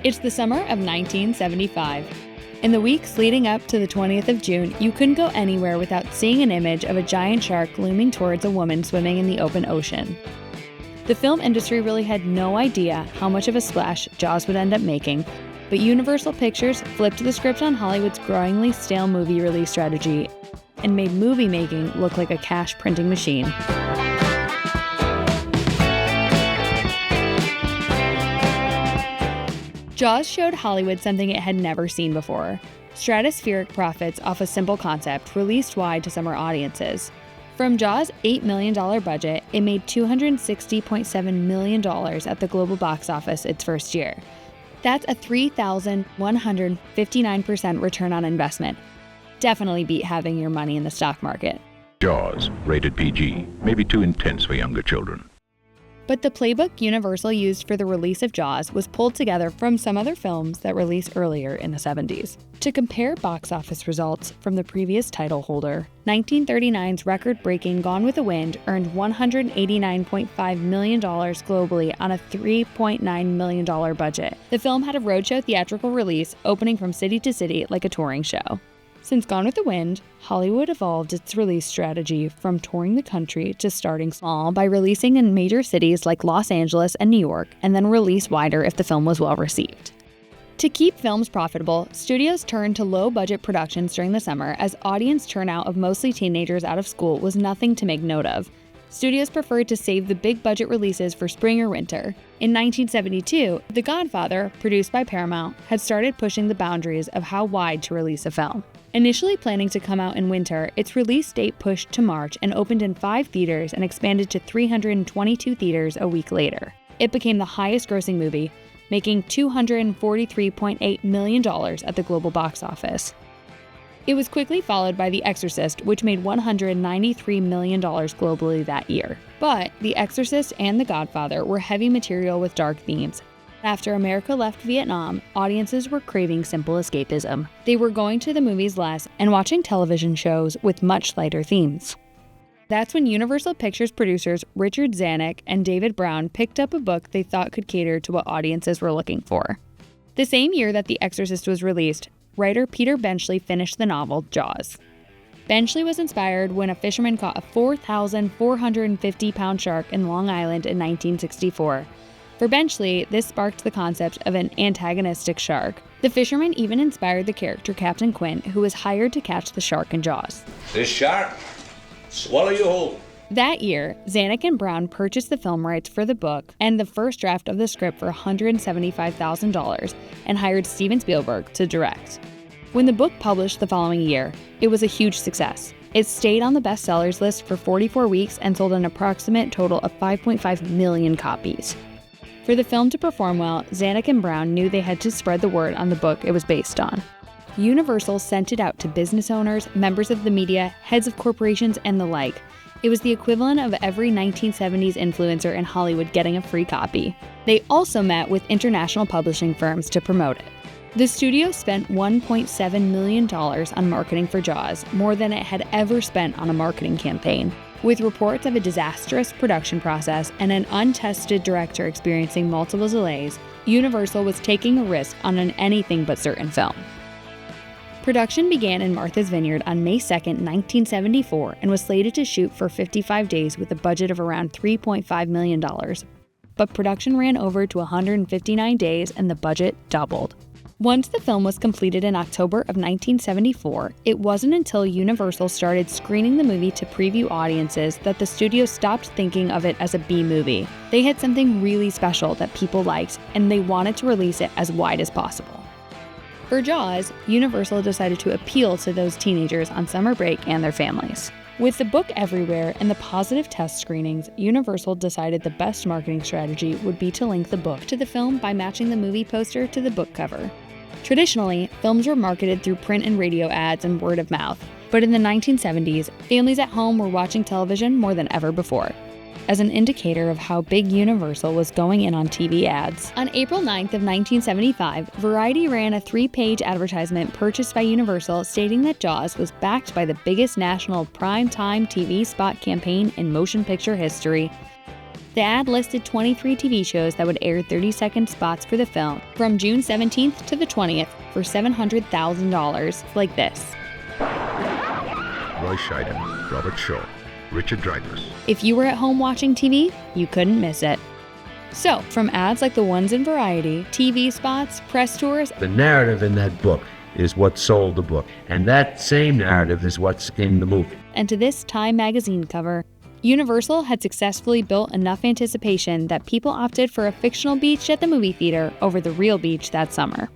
It's the summer of 1975. In the weeks leading up to the 20th of June, you couldn't go anywhere without seeing an image of a giant shark looming towards a woman swimming in the open ocean. The film industry really had no idea how much of a splash Jaws would end up making, but Universal Pictures flipped the script on Hollywood's growingly stale movie release strategy and made movie making look like a cash printing machine. Jaws showed Hollywood something it had never seen before: stratospheric profits off a simple concept released wide to summer audiences. From Jaws' $8 million budget, it made $260.7 million at the global box office its first year. That's a 3,159% return on investment. Definitely beat having your money in the stock market. Jaws, rated PG, maybe too intense for younger children. But the playbook Universal used for the release of Jaws was pulled together from some other films that released earlier in the 70s. To compare box office results from the previous title holder, 1939's record-breaking Gone with the Wind earned $189.5 million globally on a $3.9 million budget. The film had a roadshow theatrical release, opening from city to city like a touring show. Since Gone with the Wind, Hollywood evolved its release strategy from touring the country to starting small by releasing in major cities like Los Angeles and New York, and then release wider if the film was well received. To keep films profitable, studios turned to low-budget productions during the summer, as audience turnout of mostly teenagers out of school was nothing to make note of. Studios preferred to save the big-budget releases for spring or winter. In 1972, The Godfather, produced by Paramount, had started pushing the boundaries of how wide to release a film. Initially planning to come out in winter, its release date pushed to March and opened in 5 theaters and expanded to 322 theaters a week later. It became the highest-grossing movie, making $243.8 million at the global box office. It was quickly followed by The Exorcist, which made $193 million globally that year. But The Exorcist and The Godfather were heavy material with dark themes. After America left Vietnam, audiences were craving simple escapism. They were going to the movies less and watching television shows with much lighter themes. That's when Universal Pictures producers Richard Zanuck and David Brown picked up a book they thought could cater to what audiences were looking for. The same year that The Exorcist was released, writer Peter Benchley finished the novel Jaws. Benchley was inspired when a fisherman caught a 4,450-pound shark in Long Island in 1964. For Benchley, this sparked the concept of an antagonistic shark. The fisherman even inspired the character Captain Quint, who was hired to catch the shark in Jaws. This shark, swallow you whole. That year, Zanuck and Brown purchased the film rights for the book and the first draft of the script for $175,000 and hired Steven Spielberg to direct. When the book published the following year, it was a huge success. It stayed on the bestsellers list for 44 weeks and sold an approximate total of 5.5 million copies. For the film to perform well, Zanuck and Brown knew they had to spread the word on the book it was based on. Universal sent it out to business owners, members of the media, heads of corporations, and the like. It was the equivalent of every 1970s influencer in Hollywood getting a free copy. They also met with international publishing firms to promote it. The studio spent $1.7 million on marketing for Jaws, more than it had ever spent on a marketing campaign. With reports of a disastrous production process and an untested director experiencing multiple delays, Universal was taking a risk on an anything-but-certain film. Production began in Martha's Vineyard on May 2, 1974, and was slated to shoot for 55 days with a budget of around $3.5 million. But production ran over to 159 days and the budget doubled. Once the film was completed in October of 1974, it wasn't until Universal started screening the movie to preview audiences that the studio stopped thinking of it as a B movie. They had something really special that people liked, and they wanted to release it as wide as possible. For Jaws, Universal decided to appeal to those teenagers on summer break and their families. With the book everywhere and the positive test screenings, Universal decided the best marketing strategy would be to link the book to the film by matching the movie poster to the book cover. Traditionally, films were marketed through print and radio ads and word of mouth, but in the 1970s, families at home were watching television more than ever before. As an indicator of how big Universal was going in on TV ads, on April 9th of 1975, Variety ran a 3-page advertisement purchased by Universal stating that Jaws was backed by the biggest national prime-time TV spot campaign in motion picture history. The ad listed 23 TV shows that would air 30-second spots for the film from June 17th to the 20th for $700,000, like this. Roy Scheider, Robert Shaw, Richard Dreyfuss. If you were at home watching TV, you couldn't miss it. So, from ads like the ones in Variety, TV spots, press tours, the narrative in that book is what sold the book, and that same narrative is what's in the movie. and to this Time magazine cover, Universal had successfully built enough anticipation that people opted for a fictional beach at the movie theater over the real beach that summer.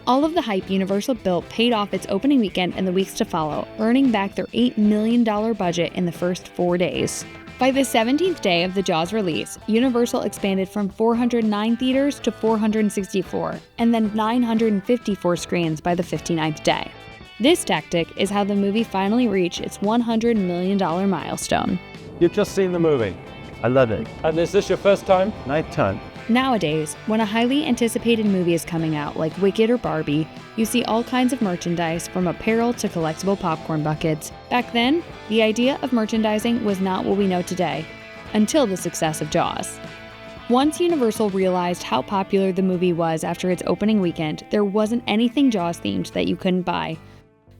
All of the hype Universal built paid off its opening weekend and the weeks to follow, earning back their $8 million budget in the first 4 days. By the 17th day of the Jaws release, Universal expanded from 409 theaters to 464, and then 954 screens by the 59th day. This tactic is how the movie finally reached its $100 million milestone. You've just seen the movie. I love it. And is this your first time? Night time. Nowadays, when a highly anticipated movie is coming out, like Wicked or Barbie, you see all kinds of merchandise from apparel to collectible popcorn buckets. Back then, the idea of merchandising was not what we know today, until the success of Jaws. Once Universal realized how popular the movie was after its opening weekend, there wasn't anything Jaws-themed that you couldn't buy.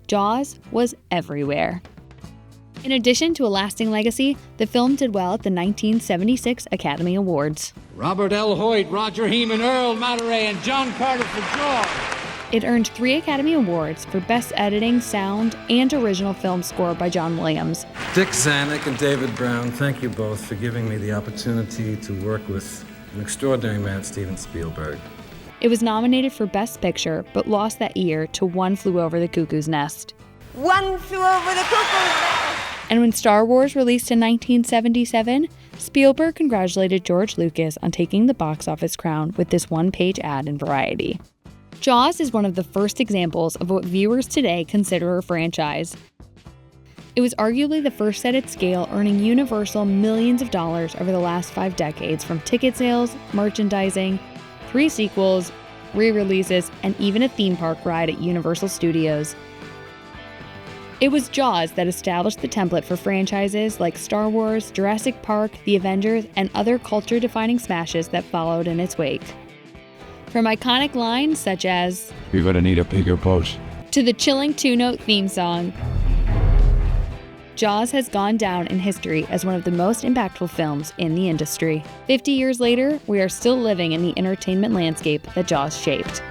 Jaws was everywhere. In addition to a lasting legacy, the film did well at the 1976 Academy Awards. Robert L. Hoyt, Roger Heeman, Earl Mataray, and John Carter for Jaws. It earned 3 Academy Awards for Best Editing, Sound, and Original Film Score by John Williams. Dick Zanuck and David Brown, thank you both for giving me the opportunity to work with an extraordinary man, Steven Spielberg. It was nominated for Best Picture, but lost that year to One Flew Over the Cuckoo's Nest. One flew over the cuckoo's nest. And when Star Wars released in 1977, Spielberg congratulated George Lucas on taking the box office crown with this one-page ad in Variety. Jaws is one of the first examples of what viewers today consider a franchise. It was arguably the first at its scale, earning Universal millions of dollars over the last 5 decades from ticket sales, merchandising, 3 sequels, re-releases, and even a theme park ride at Universal Studios. It was Jaws that established the template for franchises like Star Wars, Jurassic Park, The Avengers, and other culture-defining smashes that followed in its wake. From iconic lines such as, "You're gonna need a bigger boat," to the chilling 2-note theme song, Jaws has gone down in history as one of the most impactful films in the industry. 50 years later, we are still living in the entertainment landscape that Jaws shaped.